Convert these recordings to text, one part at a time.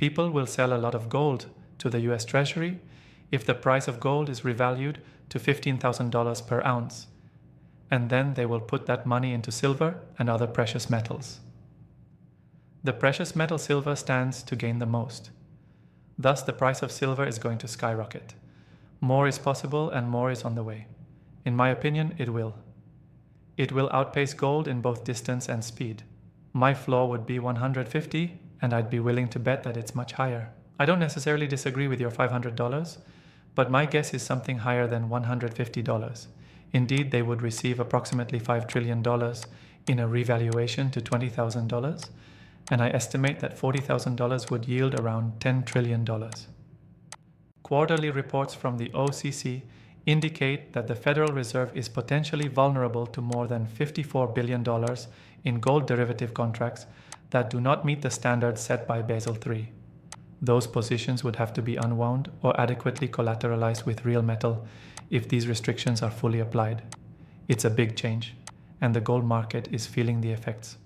People will sell a lot of gold to the US Treasury if the price of gold is revalued to $15,000 per ounce, and then they will put that money into silver and other precious metals. The precious metal silver stands to gain the most. Thus, the price of silver is going to skyrocket. More is possible and more is on the way. In my opinion, it will. It will outpace gold in both distance and speed. My floor would be 150, and I'd be willing to bet that it's much higher. I don't necessarily disagree with your $500, but my guess is something higher than $150. Indeed, they would receive approximately $5 trillion in a revaluation to $20,000, and I estimate that $40,000 would yield around $10 trillion. Quarterly reports from the OCC indicate that the Federal Reserve is potentially vulnerable to more than $54 billion in gold derivative contracts that do not meet the standards set by Basel III. Those positions would have to be unwound or adequately collateralized with real metal if these restrictions are fully applied. It's a big change, and the gold market is feeling the effects.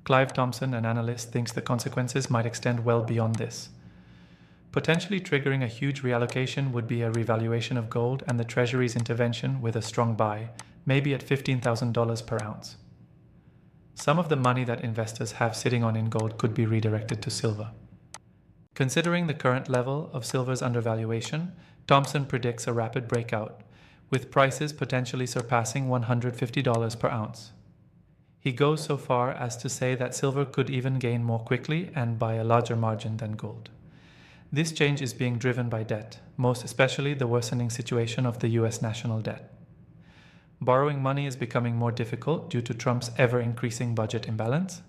Clive Thompson, an analyst, thinks the consequences might extend well beyond this. Potentially triggering a huge reallocation would be a revaluation of gold and the Treasury's intervention with a strong buy, maybe at $15,000 per ounce. Some of the money that investors have sitting on in gold could be redirected to silver. Considering the current level of silver's undervaluation, Thompson predicts a rapid breakout, with prices potentially surpassing $150 per ounce. He goes so far as to say that silver could even gain more quickly and by a larger margin than gold. This change is being driven by debt, most especially the worsening situation of the US national debt. Borrowing money is becoming more difficult due to Trump's ever-increasing budget imbalance.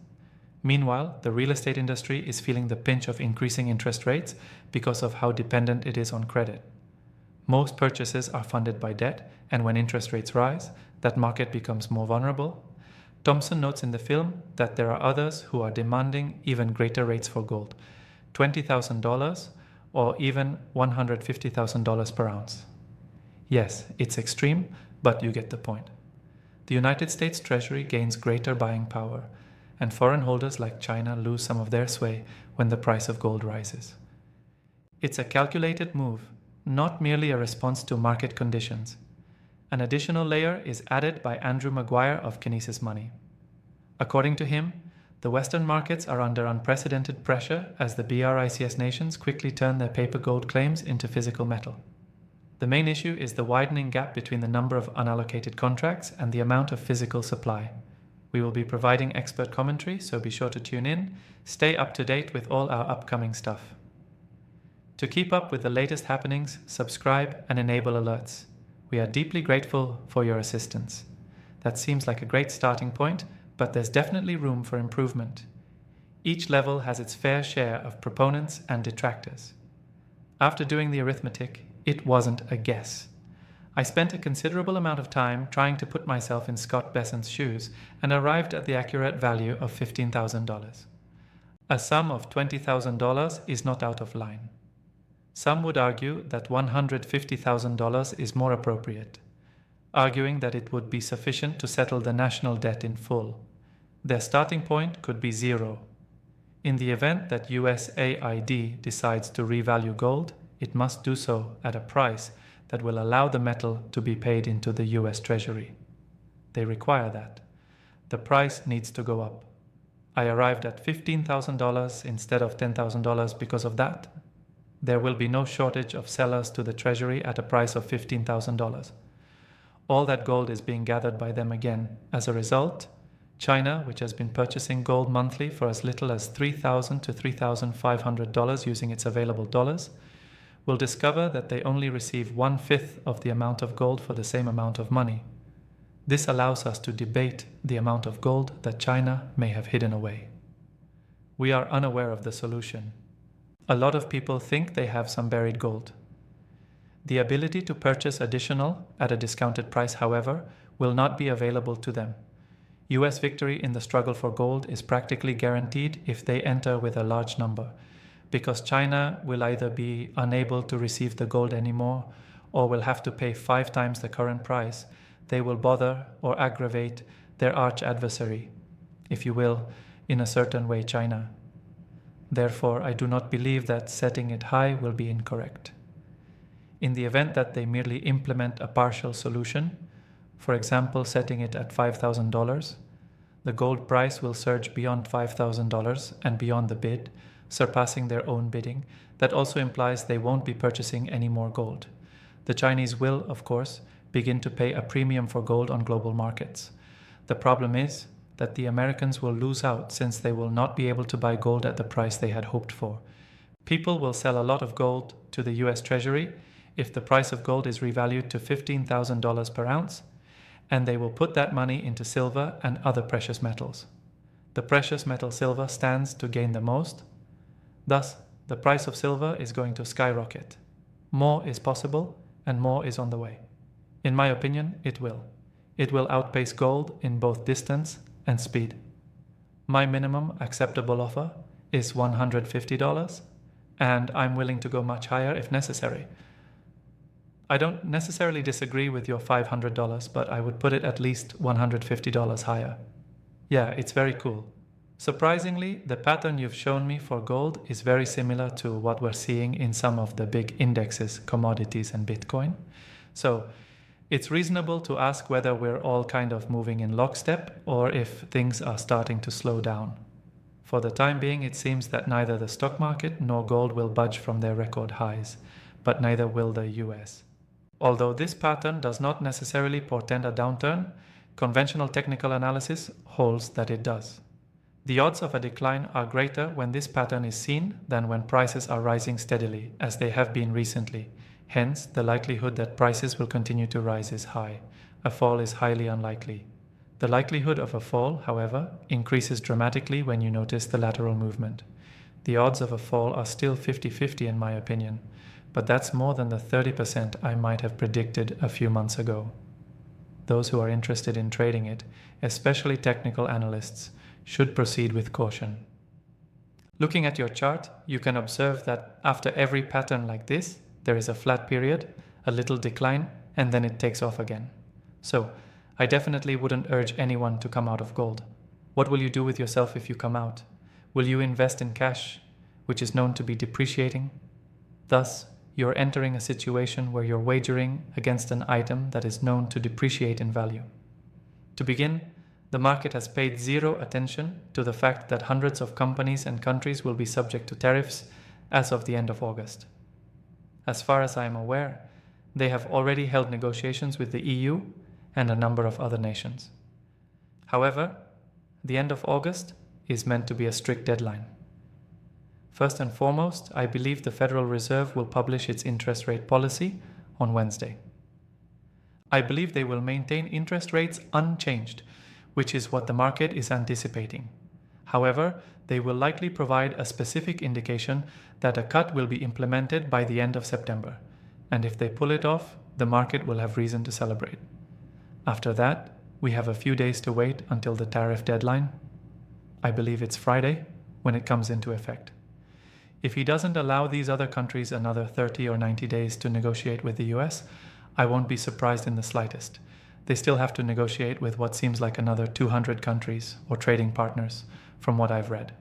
Meanwhile, the real estate industry is feeling the pinch of increasing interest rates because of how dependent it is on credit. Most purchases are funded by debt, and when interest rates rise, that market becomes more vulnerable. Thompson notes in the film that there are others who are demanding even greater rates for gold, $20,000 or even $150,000 per ounce. Yes, it's extreme, but you get the point. The United States Treasury gains greater buying power, and foreign holders like China lose some of their sway when the price of gold rises. It's a calculated move, not merely a response to market conditions. An additional layer is added by Andrew Maguire of Kinesis Money. According to him, the Western markets are under unprecedented pressure as the BRICS nations quickly turn their paper gold claims into physical metal. The main issue is the widening gap between the number of unallocated contracts and the amount of physical supply. We will be providing expert commentary, so be sure to tune in. Stay up to date with all our upcoming stuff. To keep up with the latest happenings, subscribe and enable alerts. We are deeply grateful for your assistance. That seems like a great starting point, but there's definitely room for improvement. Each level has its fair share of proponents and detractors. After doing the arithmetic, it wasn't a guess. I spent a considerable amount of time trying to put myself in Scott Bessent's shoes and arrived at the accurate value of $15,000. A sum of $20,000 is not out of line. Some would argue that $150,000 is more appropriate, arguing that it would be sufficient to settle the national debt in full. Their starting point could be zero. In the event that USAID decides to revalue gold, it must do so at a price that will allow the metal to be paid into the US Treasury. They require that. The price needs to go up. I arrived at $15,000 instead of $10,000 because of that. There will be no shortage of sellers to the Treasury at a price of $15,000. All that gold is being gathered by them again. As a result, China, which has been purchasing gold monthly for as little as $3,000 to $3,500 using its available dollars, will discover that they only receive 1/5 of the amount of gold for the same amount of money. This allows us to debate the amount of gold that China may have hidden away. We are unaware of the solution. A lot of people think they have some buried gold. The ability to purchase additional at a discounted price, however, will not be available to them. US victory in the struggle for gold is practically guaranteed if they enter with a large number, because China will either be unable to receive the gold anymore or will have to pay 5 times the current price. They will bother or aggravate their arch adversary, if you will, in a certain way, China. Therefore, I do not believe that setting it high will be incorrect. In the event that they merely implement a partial solution, for example, setting it at $5,000, the gold price will surge beyond $5,000 and beyond the bid, surpassing their own bidding. That also implies they won't be purchasing any more gold. The Chinese will, of course, begin to pay a premium for gold on global markets. The problem is that the Americans will lose out since they will not be able to buy gold at the price they had hoped for. People will sell a lot of gold to the US Treasury if the price of gold is revalued to $15,000 per ounce, and they will put that money into silver and other precious metals. The precious metal silver stands to gain the most. Thus, the price of silver is going to skyrocket. More is possible, and more is on the way. In my opinion, it will. It will outpace gold in both distance and speed. My minimum acceptable offer is $150, and I'm willing to go much higher if necessary. I don't necessarily disagree with your $500, but I would put it at least $150 higher. Yeah, it's very cool. Surprisingly, the pattern you've shown me for gold is very similar to what we're seeing in some of the big indexes, commodities and Bitcoin. So it's reasonable to ask whether we're all kind of moving in lockstep or if things are starting to slow down. For the time being, it seems that neither the stock market nor gold will budge from their record highs, but neither will the US. Although this pattern does not necessarily portend a downturn, conventional technical analysis holds that it does. The odds of a decline are greater when this pattern is seen than when prices are rising steadily, as they have been recently. Hence, the likelihood that prices will continue to rise is high. A fall is highly unlikely. The likelihood of a fall, however, increases dramatically when you notice the lateral movement. The odds of a fall are still 50-50 in my opinion, but that's more than the 30% I might have predicted a few months ago. Those who are interested in trading it, especially technical analysts, should proceed with caution. Looking at your chart, you can observe that after every pattern like this, there is a flat period, a little decline, and then it takes off again. So, I definitely wouldn't urge anyone to come out of gold. What will you do with yourself if you come out? Will you invest in cash, which is known to be depreciating? Thus, you're entering a situation where you're wagering against an item that is known to depreciate in value. To begin, the market has paid zero attention to the fact that hundreds of companies and countries will be subject to tariffs as of the end of August. As far as I am aware, they have already held negotiations with the EU and a number of other nations. However, the end of August is meant to be a strict deadline. First and foremost, I believe the Federal Reserve will publish its interest rate policy on Wednesday. I believe they will maintain interest rates unchanged, which is what the market is anticipating. However, they will likely provide a specific indication that a cut will be implemented by the end of September, and if they pull it off, the market will have reason to celebrate. After that, we have a few days to wait until the tariff deadline. I believe it's Friday when it comes into effect. If he doesn't allow these other countries another 30 or 90 days to negotiate with the US, I won't be surprised in the slightest. They still have to negotiate with what seems like another 200 countries or trading partners, from what I've read.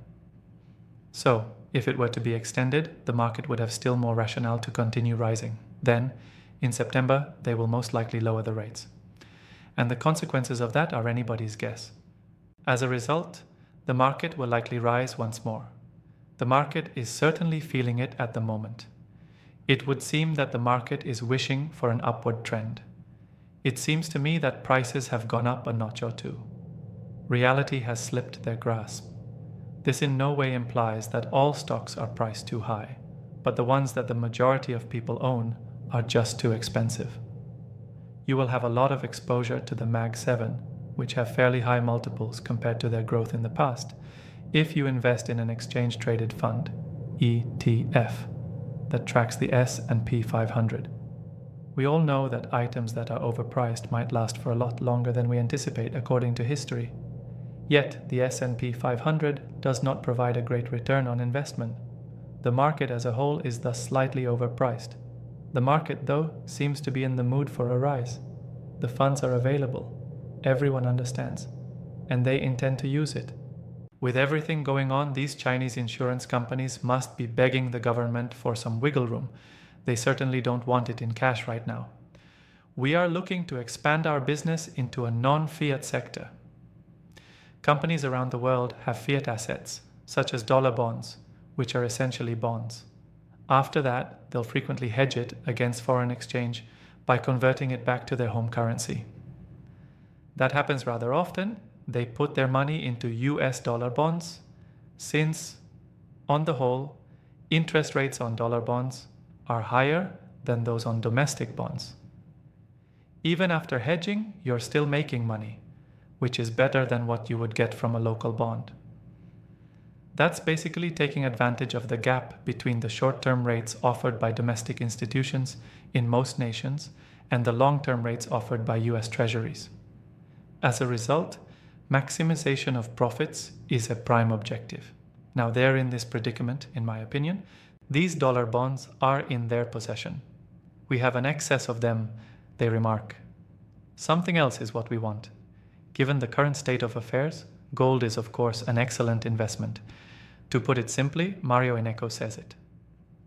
So, if it were to be extended, the market would have still more rationale to continue rising. Then, in September, they will most likely lower the rates. And the consequences of that are anybody's guess. As a result, the market will likely rise once more. The market is certainly feeling it at the moment. It would seem that the market is wishing for an upward trend. It seems to me that prices have gone up a notch or two. Reality has slipped their grasp. This in no way implies that all stocks are priced too high, but the ones that the majority of people own are just too expensive. You will have a lot of exposure to the Mag 7, which have fairly high multiples compared to their growth in the past, if you invest in an exchange-traded fund, ETF, that tracks the S&P 500. We all know that items that are overpriced might last for a lot longer than we anticipate according to history. Yet, the S&P 500 does not provide a great return on investment. The market as a whole is thus slightly overpriced. The market, though, seems to be in the mood for a rise. The funds are available. Everyone understands. And they intend to use it. With everything going on, these Chinese insurance companies must be begging the government for some wiggle room. They certainly don't want it in cash right now. We are looking to expand our business into a non-fiat sector. Companies around the world have fiat assets, such as dollar bonds, which are essentially bonds. After that, they'll frequently hedge it against foreign exchange by converting it back to their home currency. That happens rather often. They put their money into US dollar bonds, since, on the whole, interest rates on dollar bonds are higher than those on domestic bonds. Even after hedging, you're still making money, which is better than what you would get from a local bond. That's basically taking advantage of the gap between the short-term rates offered by domestic institutions in most nations and the long-term rates offered by US Treasuries. As a result, maximization of profits is a prime objective. Now they're in this predicament, in my opinion. These dollar bonds are in their possession. We have an excess of them, they remark. Something else is what we want. Given the current state of affairs, gold is of course an excellent investment. To put it simply, Mario Innecco says it.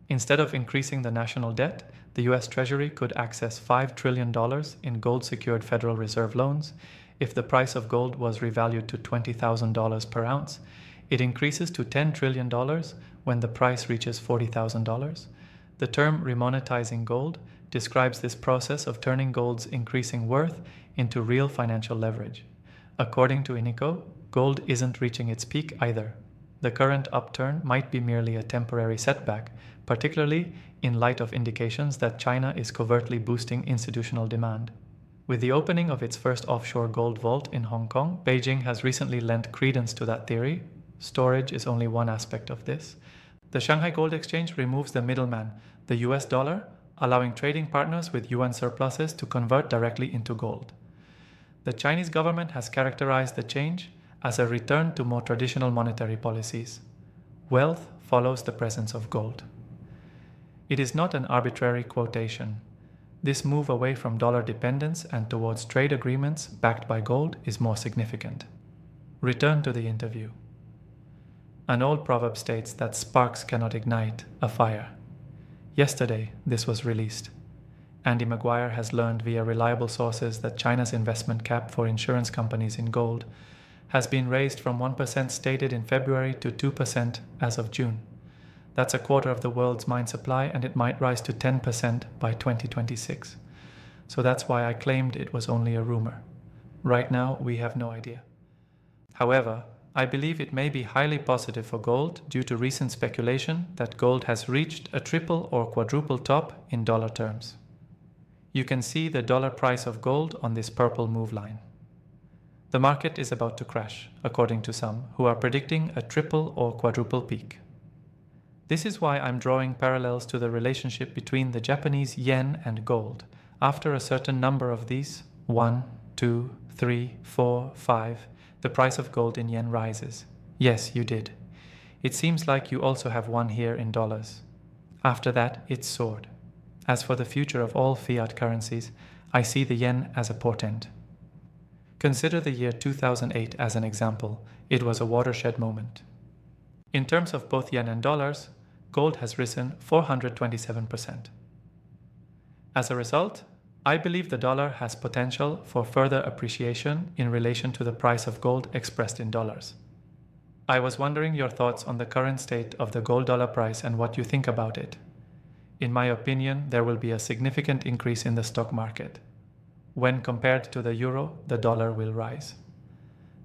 Instead of increasing the national debt, the US Treasury could access $5 trillion in gold-secured Federal Reserve loans. If the price of gold was revalued to $20,000 per ounce, it increases to $10 trillion when the price reaches $40,000. The term remonetizing gold describes this process of turning gold's increasing worth into real financial leverage. According to Innecco, gold isn't reaching its peak either. The current upturn might be merely a temporary setback, particularly in light of indications that China is covertly boosting institutional demand. With the opening of its first offshore gold vault in Hong Kong, Beijing has recently lent credence to that theory. Storage is only one aspect of this. The Shanghai Gold Exchange removes the middleman, the US dollar, allowing trading partners with yuan surpluses to convert directly into gold. The Chinese government has characterized the change as a return to more traditional monetary policies. Wealth follows the presence of gold. It is not an arbitrary quotation. This move away from dollar dependence and towards trade agreements backed by gold is more significant. Return to the interview. An old proverb states that sparks cannot ignite a fire. Yesterday, this was released. Andy Maguire has learned via reliable sources that China's investment cap for insurance companies in gold has been raised from 1% stated in February to 2% as of June. That's a quarter of the world's mine supply, and it might rise to 10% by 2026. So that's why I claimed it was only a rumor. Right now, we have no idea. However, I believe it may be highly positive for gold due to recent speculation that gold has reached a triple or quadruple top in dollar terms. You can see the dollar price of gold on this purple move line. The market is about to crash, according to some, who are predicting a triple or quadruple peak. This is why I'm drawing parallels to the relationship between the Japanese yen and gold. After a certain number of these, 1, 2, 3, 4, 5, the price of gold in yen rises. Yes, you did. It seems like you also have one here in dollars. After that, it soared. As for the future of all fiat currencies, I see the yen as a portent. Consider the year 2008 as an example. It was a watershed moment. In terms of both yen and dollars, gold has risen 427%. As a result, I believe the dollar has potential for further appreciation in relation to the price of gold expressed in dollars. I was wondering your thoughts on the current state of the gold-dollar price and what you think about it. In my opinion, there will be a significant increase in the stock market. When compared to the euro, the dollar will rise.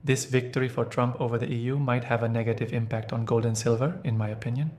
This victory for Trump over the EU might have a negative impact on gold and silver, in my opinion.